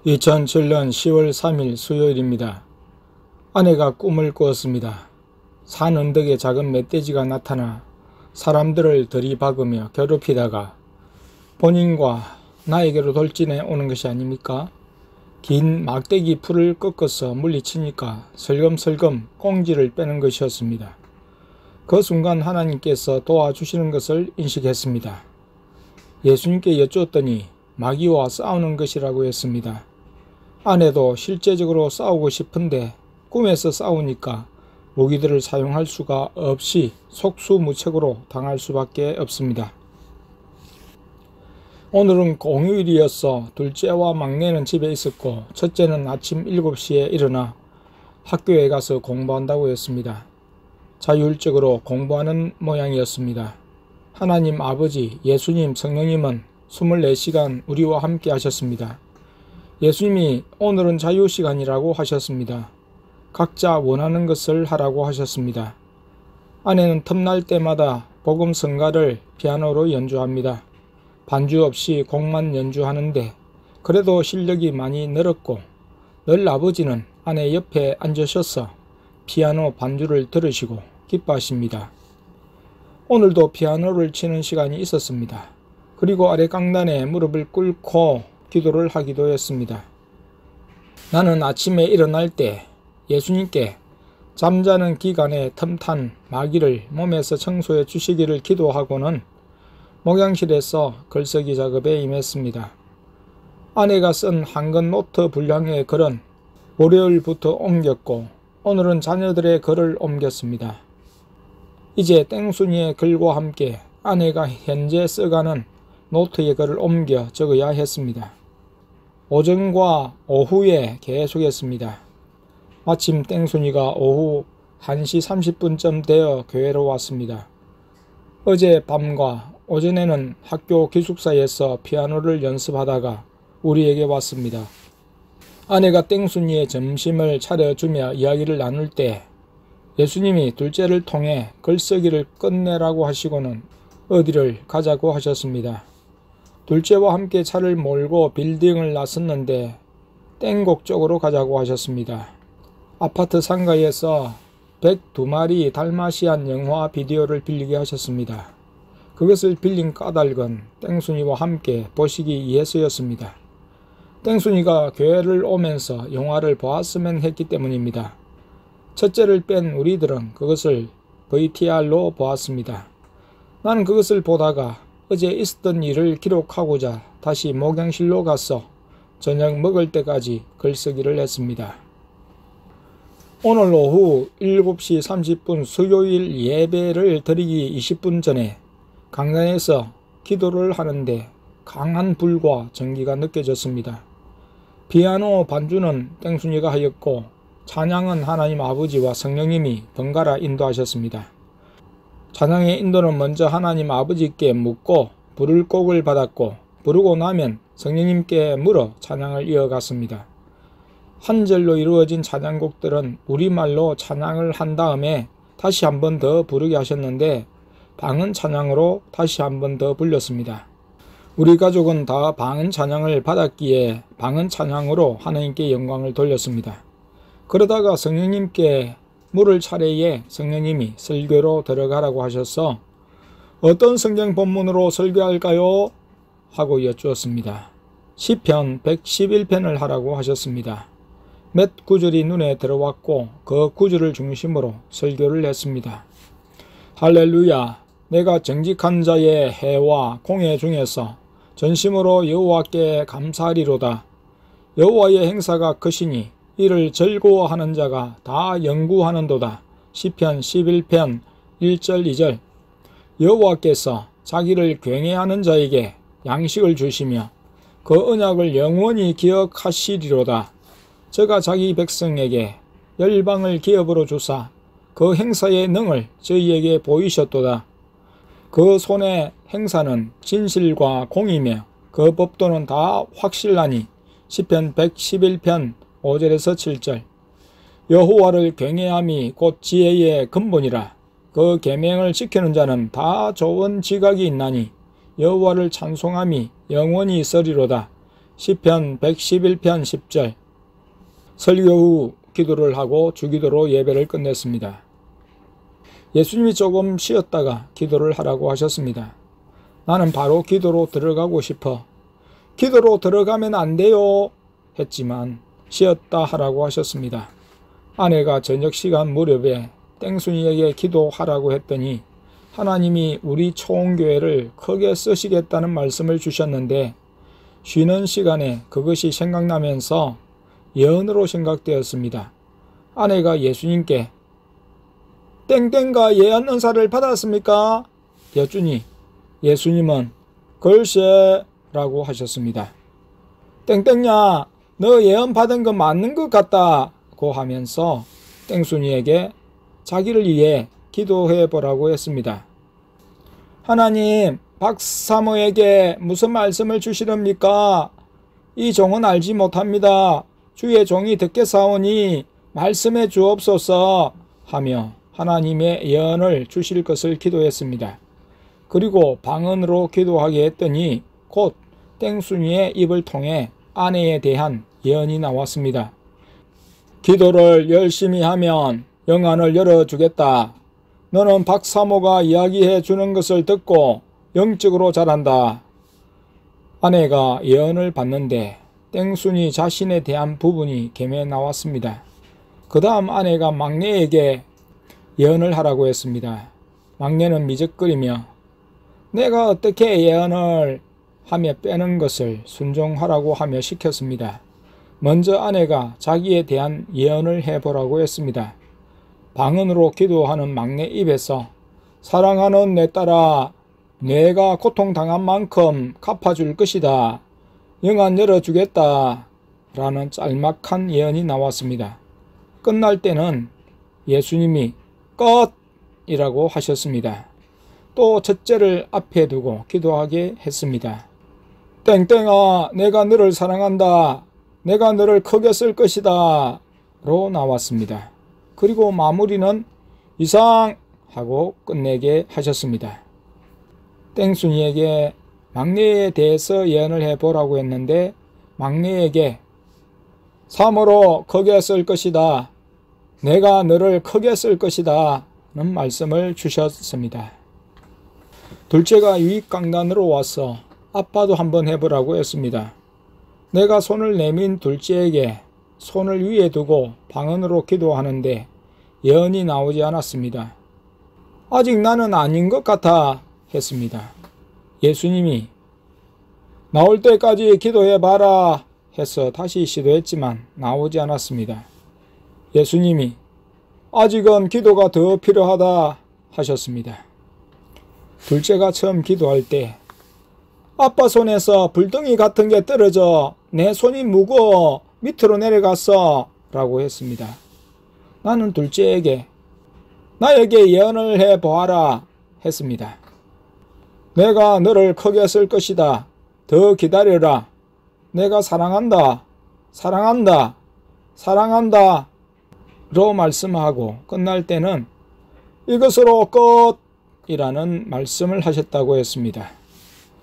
2007년 10월 3일 수요일입니다. 아내가 꿈을 꾸었습니다. 산 언덕에 작은 멧돼지가 나타나 사람들을 들이박으며 괴롭히다가 본인과 나에게로 돌진해 오는 것이 아닙니까? 긴 막대기 풀을 꺾어서 물리치니까 슬금슬금 꽁지를 빼는 것이었습니다. 그 순간 하나님께서 도와주시는 것을 인식했습니다. 예수님께 여쭈었더니 마귀와 싸우는 것이라고 했습니다. 아내도 실제적으로 싸우고 싶은데 꿈에서 싸우니까 무기들을 사용할 수가 없이 속수무책으로 당할 수밖에 없습니다. 오늘은 공휴일이어서 둘째와 막내는 집에 있었고 첫째는 아침 7시에 일어나 학교에 가서 공부한다고 했습니다. 자율적으로 공부하는 모양이었습니다. 하나님 아버지, 예수님, 성령님은 24시간 우리와 함께 하셨습니다. 예수님이 오늘은 자유시간이라고 하셨습니다. 각자 원하는 것을 하라고 하셨습니다. 아내는 틈날 때마다 복음 성가를 피아노로 연주합니다. 반주 없이 곡만 연주하는데 그래도 실력이 많이 늘었고 늘 아버지는 아내 옆에 앉으셔서 피아노 반주를 들으시고 기뻐하십니다. 오늘도 피아노를 치는 시간이 있었습니다. 그리고 아래 강단에 무릎을 꿇고 기도를 하기도 했습니다. 나는 아침에 일어날 때 예수님께 잠자는 기간에 틈탄 마귀를 몸에서 청소해 주시기를 기도하고는 목양실에서 글쓰기 작업에 임했습니다. 아내가 쓴 한권 노트 분량의 글은 월요일부터 옮겼고 오늘은 자녀들의 글을 옮겼습니다. 이제 땡순이의 글과 함께 아내가 현재 써가는 노트의 글을 옮겨 적어야 했습니다. 오전과 오후에 계속했습니다. 마침 땡순이가 오후 1시 30분쯤 되어 교회로 왔습니다. 어제 밤과 오전에는 학교 기숙사에서 피아노를 연습하다가 우리에게 왔습니다. 아내가 땡순이의 점심을 차려주며 이야기를 나눌 때 예수님이 둘째를 통해 글쓰기를 끝내라고 하시고는 어디를 가자고 하셨습니다. 둘째와 함께 차를 몰고 빌딩을 나섰는데 땡곡 쪽으로 가자고 하셨습니다. 아파트 상가에서 102마리 달마시안 영화 비디오를 빌리게 하셨습니다. 그것을 빌린 까닭은 땡순이와 함께 보시기 위해서였습니다. 땡순이가 교회를 오면서 영화를 보았으면 했기 때문입니다. 첫째를 뺀 우리들은 그것을 VTR로 보았습니다. 나는 그것을 보다가 어제 있었던 일을 기록하고자 다시 목양실로 가서 저녁 먹을 때까지 글쓰기를 했습니다. 오늘 오후 7시 30분 수요일 예배를 드리기 20분 전에 강단에서 기도를 하는데 강한 불과 전기가 느껴졌습니다. 피아노 반주는 땡순이가 하였고 찬양은 하나님 아버지와 성령님이 번갈아 인도하셨습니다. 찬양의 인도는 먼저 하나님 아버지께 묻고 부를 곡을 받았고 부르고 나면 성령님께 물어 찬양을 이어갔습니다. 한 절로 이루어진 찬양곡들은 우리말로 찬양을 한 다음에 다시 한 번 더 부르게 하셨는데 방언 찬양으로 다시 한 번 더 불렸습니다. 우리 가족은 다 방언 찬양을 받았기에 방언 찬양으로 하나님께 영광을 돌렸습니다. 그러다가 성령님께 물을 차례에 성령님이 설교로 들어가라고 하셔서 어떤 성경 본문으로 설교할까요? 하고 여쭈었습니다. 시편 111편을 하라고 하셨습니다. 몇 구절이 눈에 들어왔고 그 구절을 중심으로 설교를 했습니다. 할렐루야! 내가 정직한 자의 해와 공회 중에서 전심으로 여호와께 감사하리로다. 여호와의 행사가 크시니 이를 즐거워하는 자가 다 연구하는도다. 시편 11편 1절 2절. 여호와께서 자기를 경외하는 자에게 양식을 주시며 그 언약을 영원히 기억하시리로다. 저가 자기 백성에게 열방을 기업으로 주사 그 행사의 능을 저희에게 보이셨도다. 그 손의 행사는 진실과 공이며 그 법도는 다 확실하니. 시편 111편 5절에서 7절. 여호와를 경외함이 곧 지혜의 근본이라. 그 계명을 지키는 자는 다 좋은 지각이 있나니 여호와를 찬송함이 영원히 있으리로다. 시편 111편 10절. 설교 후 기도를 하고 주기도로 예배를 끝냈습니다. 예수님이 조금 쉬었다가 기도를 하라고 하셨습니다. 나는 바로 기도로 들어가고 싶어. 기도로 들어가면 안 돼요 했지만 쉬었다 하라고 하셨습니다. 아내가 저녁 시간 무렵에 땡순이에게 기도하라고 했더니 하나님이 우리 초원교회를 크게 쓰시겠다는 말씀을 주셨는데 쉬는 시간에 그것이 생각나면서 예언으로 생각되었습니다. 아내가 예수님께 땡땡가 예언 은사를 받았습니까? 여쭈니 예수님은 글쎄 라고 하셨습니다. 땡땡야 너 예언 받은 거 맞는 것 같다고 하면서 땡순이에게 자기를 위해 기도해 보라고 했습니다. 하나님 박사모에게 무슨 말씀을 주시렵니까? 이 종은 알지 못합니다. 주의 종이 듣겠사오니 말씀해 주옵소서 하며 하나님의 예언을 주실 것을 기도했습니다. 그리고 방언으로 기도하게 했더니 곧 땡순이의 입을 통해 아내에 대한 예언이 나왔습니다. 기도를 열심히 하면 영안을 열어주겠다. 너는 박사모가 이야기해 주는 것을 듣고 영적으로 자란다. 아내가 예언을 받는데 땡순이 자신에 대한 부분이 개매 나왔습니다. 그 다음 아내가 막내에게 예언을 하라고 했습니다. 막내는 미적거리며 내가 어떻게 예언을 하며 빼는 것을 순종하라고 하며 시켰습니다. 먼저 아내가 자기에 대한 예언을 해보라고 했습니다. 방언으로 기도하는 막내 입에서 사랑하는 내 딸아 내가 고통당한 만큼 갚아줄 것이다. 영안 열어주겠다. 라는 짤막한 예언이 나왔습니다. 끝날 때는 예수님이 끝! 이라고 하셨습니다. 또 첫째를 앞에 두고 기도하게 했습니다. 땡땡아 내가 너를 사랑한다. 내가 너를 크게 쓸 것이다. 로 나왔습니다. 그리고 마무리는 이상 하고 끝내게 하셨습니다. 땡순이에게 막내에 대해서 예언을 해보라고 했는데 막내에게 사모로 크게 쓸 것이다. 내가 너를 크게 쓸 것이다. 는 말씀을 주셨습니다. 둘째가 유익강단으로 와서 아빠도 한번 해보라고 했습니다. 내가 손을 내민 둘째에게 손을 위에 두고 방언으로 기도하는데 예언이 나오지 않았습니다. 아직 나는 아닌 것 같아 했습니다. 예수님이 나올 때까지 기도해봐라 해서 다시 시도했지만 나오지 않았습니다. 예수님이 아직은 기도가 더 필요하다 하셨습니다. 둘째가 처음 기도할 때 아빠 손에서 불덩이 같은 게 떨어져 내 손이 무거워 밑으로 내려갔어 라고 했습니다. 나는 둘째에게 나에게 예언을 해보아라 했습니다. 내가 너를 크게 쓸 것이다. 더 기다려라. 내가 사랑한다. 사랑한다. 사랑한다. 로 말씀하고 끝날 때는 이것으로 끝이라는 말씀을 하셨다고 했습니다.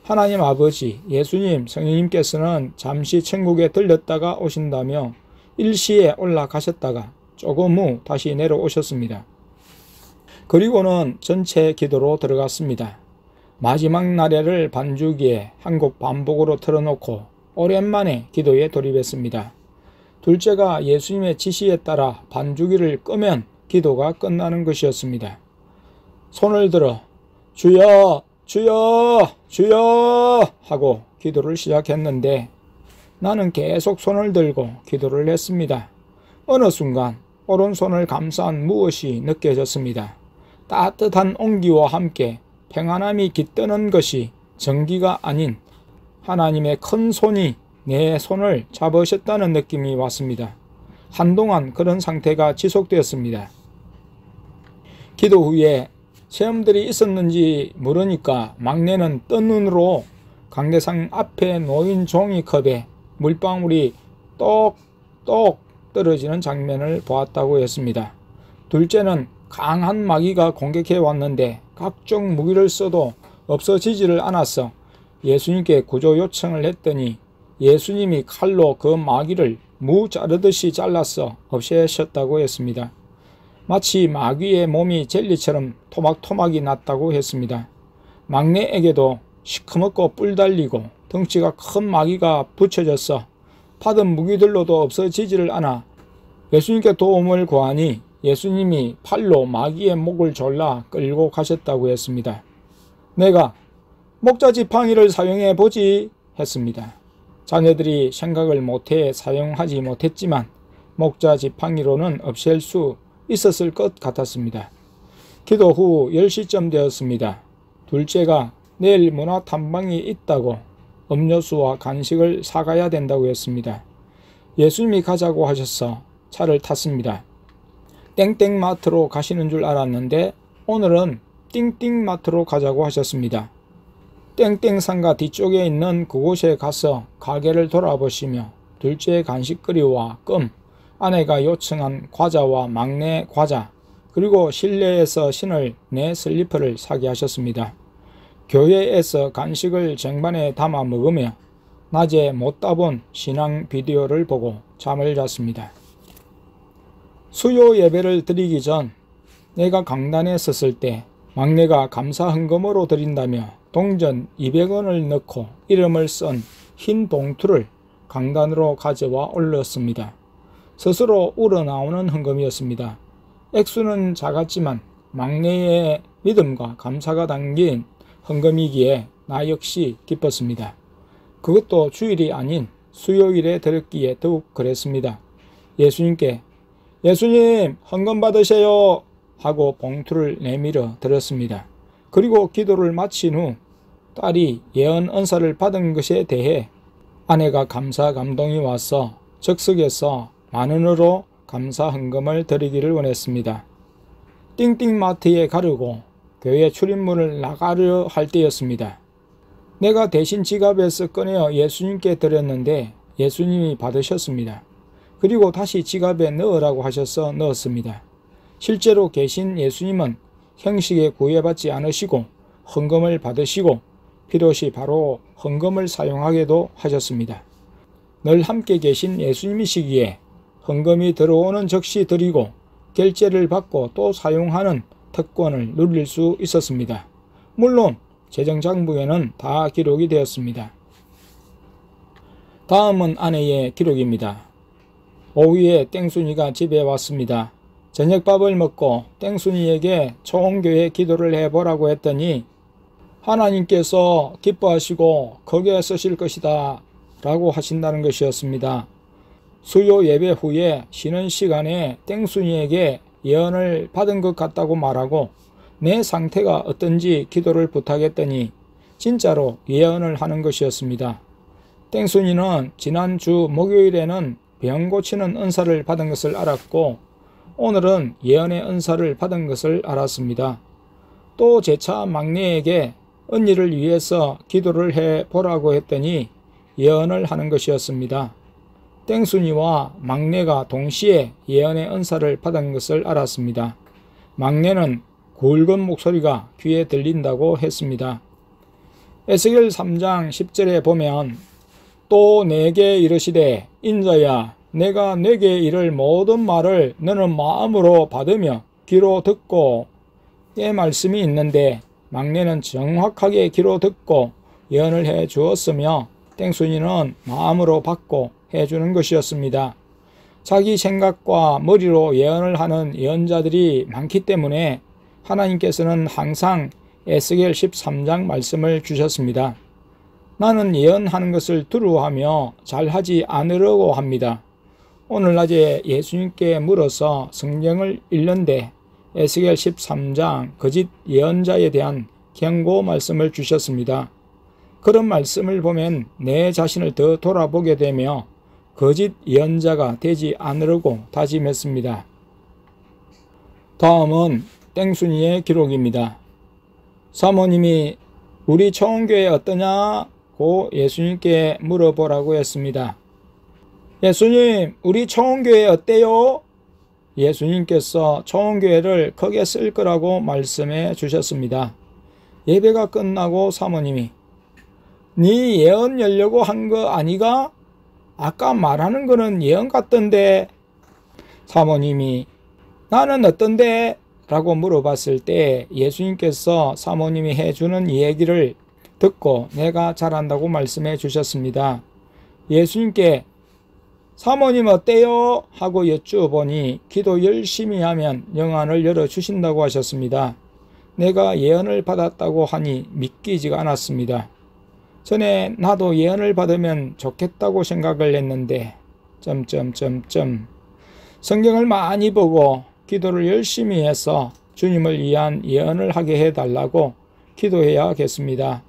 하나님 아버지, 예수님, 성령님께서는 잠시 천국에 들렸다가 오신다며 일시에 올라가셨다가 조금 후 다시 내려오셨습니다. 그리고는 전체 기도로 들어갔습니다. 마지막 나래를 반주기에 한 곡 반복으로 틀어놓고 오랜만에 기도에 돌입했습니다. 둘째가 예수님의 지시에 따라 반주기를 끄면 기도가 끝나는 것이었습니다. 손을 들어 주여 주여 주여 하고 기도를 시작했는데 나는 계속 손을 들고 기도를 했습니다. 어느 순간 오른손을 감싼 무엇이 느껴졌습니다. 따뜻한 온기와 함께 평안함이 깃드는 것이 전기가 아닌 하나님의 큰 손이 내 손을 잡으셨다는 느낌이 왔습니다. 한동안 그런 상태가 지속되었습니다. 기도 후에 체험들이 있었는지 모르니까 막내는 뜬 눈으로 강대상 앞에 놓인 종이컵에 물방울이 똑똑 떨어지는 장면을 보았다고 했습니다. 둘째는 강한 마귀가 공격해 왔는데 각종 무기를 써도 없어지지를 않았어 예수님께 구조 요청을 했더니 예수님이 칼로 그 마귀를 무 자르듯이 잘라서 없애셨다고 했습니다. 마치 마귀의 몸이 젤리처럼 토막토막이 났다고 했습니다. 막내에게도 시커멓고 뿔 달리고 덩치가 큰 마귀가 붙여져서 받은 무기들로도 없어지지를 않아 예수님께 도움을 구하니 예수님이 팔로 마귀의 목을 졸라 끌고 가셨다고 했습니다. 내가 목자 지팡이를 사용해 보지 했습니다. 자녀들이 생각을 못해 사용하지 못했지만 목자 지팡이로는 없앨 수 있었을 것 같았습니다. 기도 후 10시쯤 되었습니다. 둘째가 내일 문화 탐방이 있다고 음료수와 간식을 사가야 된다고 했습니다. 예수님이 가자고 하셔서 차를 탔습니다. 땡땡마트로 가시는 줄 알았는데 오늘은 띵띵마트로 가자고 하셨습니다. 땡땡상가 뒤쪽에 있는 그곳에 가서 가게를 돌아보시며 둘째 간식거리와 껌, 아내가 요청한 과자와 막내 과자, 그리고 실내에서 신을 내 슬리퍼를 사게 하셨습니다. 교회에서 간식을 쟁반에 담아 먹으며 낮에 못다 본 신앙 비디오를 보고 잠을 잤습니다. 수요 예배를 드리기 전 내가 강단에 섰을 때 막내가 감사 헌금으로 드린다며 동전 200원을 넣고 이름을 쓴 흰 봉투를 강단으로 가져와 올렸습니다. 스스로 우러나오는 헌금이었습니다. 액수는 작았지만 막내의 믿음과 감사가 담긴 헌금이기에 나 역시 기뻤습니다. 그것도 주일이 아닌 수요일에 드렸기에 더욱 그랬습니다. 예수님께 예수님 헌금 받으세요 하고 봉투를 내밀어 드렸습니다. 그리고 기도를 마친 후 딸이 예언 은사를 받은 것에 대해 아내가 감사 감동이 와서 적석에서 만원으로 감사 헌금을 드리기를 원했습니다. 띵띵마트에 가려고 교회 출입문을 나가려 할 때였습니다. 내가 대신 지갑에서 꺼내어 예수님께 드렸는데 예수님이 받으셨습니다. 그리고 다시 지갑에 넣으라고 하셔서 넣었습니다. 실제로 계신 예수님은 형식에 구애받지 않으시고 헌금을 받으시고 필요시 바로 헌금을 사용하게도 하셨습니다. 늘 함께 계신 예수님이시기에 헌금이 들어오는 즉시 드리고 결제를 받고 또 사용하는 특권을 누릴 수 있었습니다. 물론 재정장부에는 다 기록이 되었습니다. 다음은 아내의 기록입니다. 오후에 땡순이가 집에 왔습니다. 저녁밥을 먹고 땡순이에게 초홍교회 기도를 해보라고 했더니 하나님께서 기뻐하시고 거기에 쓰실 것이다 라고 하신다는 것이었습니다. 수요 예배 후에 쉬는 시간에 땡순이에게 예언을 받은 것 같다고 말하고 내 상태가 어떤지 기도를 부탁했더니 진짜로 예언을 하는 것이었습니다. 땡순이는 지난주 목요일에는 병 고치는 은사를 받은 것을 알았고 오늘은 예언의 은사를 받은 것을 알았습니다. 또 재차 막내에게 언니를 위해서 기도를 해보라고 했더니 예언을 하는 것이었습니다. 땡순이와 막내가 동시에 예언의 은사를 받은 것을 알았습니다. 막내는 굵은 목소리가 귀에 들린다고 했습니다. 에스겔 3장 10절에 보면 또 내게 이르시되 인자야 내가 내게 이를 모든 말을 너는 마음으로 받으며 귀로 듣고 의 말씀이 있는데 막내는 정확하게 귀로 듣고 예언을 해 주었으며 땡순이는 마음으로 받고 해주는 것이었습니다. 자기 생각과 머리로 예언을 하는 예언자들이 많기 때문에 하나님께서는 항상 에스겔 13장 말씀을 주셨습니다. 나는 예언하는 것을 두려워하며 잘하지 않으려고 합니다. 오늘 낮에 예수님께 물어서 성경을 읽는데 에스겔 13장 거짓 예언자에 대한 경고 말씀을 주셨습니다. 그런 말씀을 보면 내 자신을 더 돌아보게 되며 거짓 예언자가 되지 않으려고 다짐했습니다. 다음은 땡순이의 기록입니다. 사모님이 우리 초홍교회 어떠냐고 예수님께 물어보라고 했습니다. 예수님, 우리 초홍교회 어때요? 예수님께서 초홍교회를 크게 쓸 거라고 말씀해 주셨습니다. 예배가 끝나고 사모님이 네 예언 열려고 한 거 아니가? 아까 말하는 거는 예언 같던데. 사모님이 나는 어떤데? 라고 물어봤을 때 예수님께서 사모님이 해주는 얘기를 듣고 내가 잘한다고 말씀해 주셨습니다. 예수님께 사모님 어때요? 하고 여쭈어보니 기도 열심히 하면 영안을 열어주신다고 하셨습니다. 내가 예언을 받았다고 하니 믿기지가 않았습니다. 전에 나도 예언을 받으면 좋겠다고 생각을 했는데 성경을 많이 보고 기도를 열심히 해서 주님을 위한 예언을 하게 해달라고 기도해야겠습니다.